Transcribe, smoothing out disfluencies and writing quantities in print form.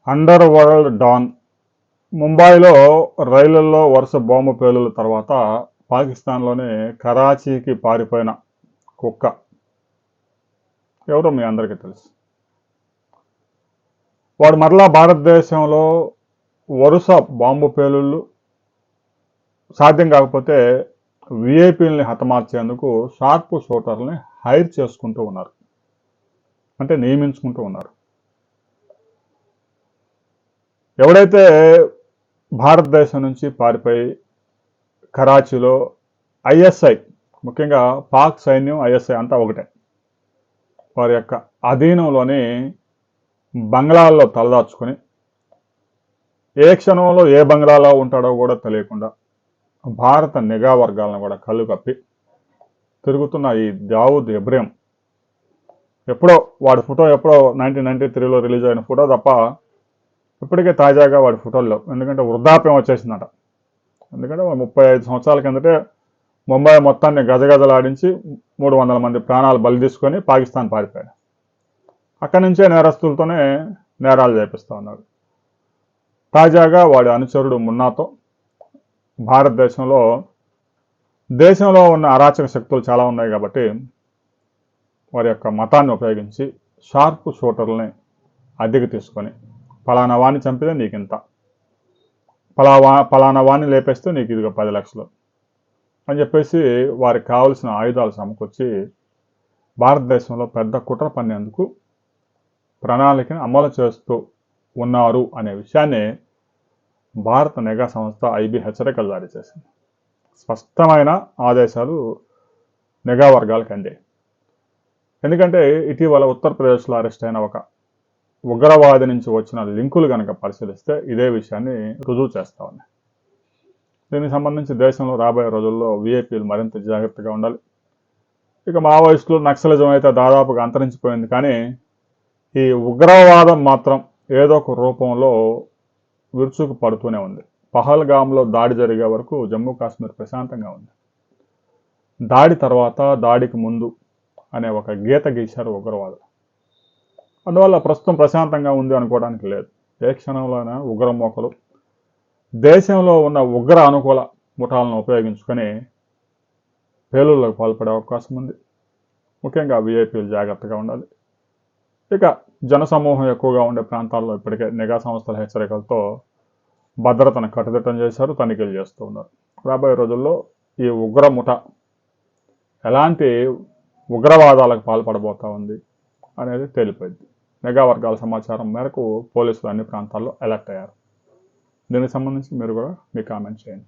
Under world don. ముంబైలో రైళ్లలో వరుస బాంబు పేలుల తర్వాత పాకిస్తాన్లోని కరాచీకి పారిపోయిన కుక్క ఎవరో మీ అందరికీ తెలుసు. వాడు మరలా భారతదేశంలో వరుస బాంబు పేలుళ్ళు సాధ్యం కాకపోతే విఐపీలని హతమార్చేందుకు షార్ప్ షూటర్లని హైర్ చేసుకుంటూ ఉన్నారు, అంటే నియమించుకుంటూ ఉన్నారు. ఎవడైతే భారతదేశం నుంచి పారిపోయి కరాచీలో ఐఎస్ఐ, ముఖ్యంగా పాక్ సైన్యం ఐఎస్ఐ అంతా ఒకటే, వారి యొక్క అధీనంలోని బంగ్లాల్లో తలదాచుకొని ఏ క్షణంలో ఏ బంగ్లాలో ఉంటాడో కూడా తెలియకుండా భారత నిఘా వర్గాలను కూడా కళ్ళు కప్పి తిరుగుతున్న ఈ దావూద్ ఇబ్రహీం, వాడి ఫోటో ఎప్పుడో 1993లో రిలీజ్ అయిన ఫోటో తప్ప ఇప్పటికే తాజాగా వాడి ఫోటోల్లో, ఎందుకంటే వృద్ధాప్యం వచ్చేసిందట. ఎందుకంటే 35 సంవత్సరాల కిందటే ముంబై మొత్తాన్ని గజగజలాడించి 300 మంది ప్రాణాలు బలి తీసుకొని పాకిస్తాన్ పారిపోయాడు. అక్కడి నుంచే నేరస్తులతోనే నేరాలు చేపిస్తూ ఉన్నాడు. తాజాగా వాడి అనుచరుడు మున్నాతో దేశంలో ఉన్న అరాచక శక్తులు చాలా ఉన్నాయి కాబట్టి వారి యొక్క మతాన్ని ఉపయోగించి షార్ప్ షూటర్లని అద్దెకి తీసుకొని ఫలానా వాణ్ణి చంపితే నీకు ఇంత, ఫలానా వాణ్ణి లేపేస్తే నీకు ఇదిగో 10 లక్షలు అని చెప్పేసి వారికి కావలసిన ఆయుధాలు సమకూర్చి భారతదేశంలో పెద్ద కుట్ర పన్నేందుకు ప్రణాళికను అమలు చేస్తూ ఉన్నారు అనే విషయాన్ని భారత నిఘా సంస్థ ఐబీ హెచ్చరికలు జారీ చేసింది. స్పష్టమైన ఆదేశాలు నిఘా వర్గాలకు అందాయి. ఎందుకంటే ఇటీవల ఉత్తరప్రదేశ్లో అరెస్ట్ అయిన ఒక ఉగ్రవాది నుంచి వచ్చిన లింకులు కనుక పరిశీలిస్తే ఇదే విషయాన్ని రుజువు చేస్తా ఉన్నాయి. దీనికి సంబంధించి దేశంలో రాబోయే రోజుల్లో విఐపీలు మరింత జాగ్రత్తగా ఉండాలి. ఇక మావోయిస్టులు, నక్సలిజం అయితే దాదాపుగా అంతరించిపోయింది, కానీ ఈ ఉగ్రవాదం మాత్రం ఏదో ఒక రూపంలో విరుచుకు పడుతూనే ఉంది. పహల్గామ్లో దాడి జరిగే వరకు జమ్మూ కాశ్మీర్ ప్రశాంతంగా ఉంది. దాడి తర్వాత, దాడికి ముందు అనే ఒక గీత గీశారు ఉగ్రవాదులు. అందువల్ల ప్రస్తుతం ప్రశాంతంగా ఉంది అనుకోవడానికి లేదు. ఏ క్షణంలోనైనా ఉగ్రమోకలు దేశంలో ఉన్న ఉగ్ర అనుకూల ముఠాలను ఉపయోగించుకొని పేలుళ్లకు పాల్పడే అవకాశం ఉంది. ముఖ్యంగా విఐపీలు జాగ్రత్తగా ఉండాలి. ఇక జనసమూహం ఎక్కువగా ఉండే ప్రాంతాల్లో ఇప్పటికే నిఘా సంస్థల హెచ్చరికలతో భద్రతను కట్టుదిట్టం చేశారు, తనిఖీలు చేస్తూ ఉన్నారు. రాబోయే రోజుల్లో ఈ ఉగ్రముఠ ఎలాంటి ఉగ్రవాదాలకు పాల్పడబోతా ఉంది అనేది తేలిపోయింది. నిఘా వర్గాల సమాచారం మేరకు పోలీసులు అన్ని ప్రాంతాల్లో అలర్ట్ అయ్యారు. దీనికి సంబంధించి మీరు కూడా మీ కామెంట్ చేయండి.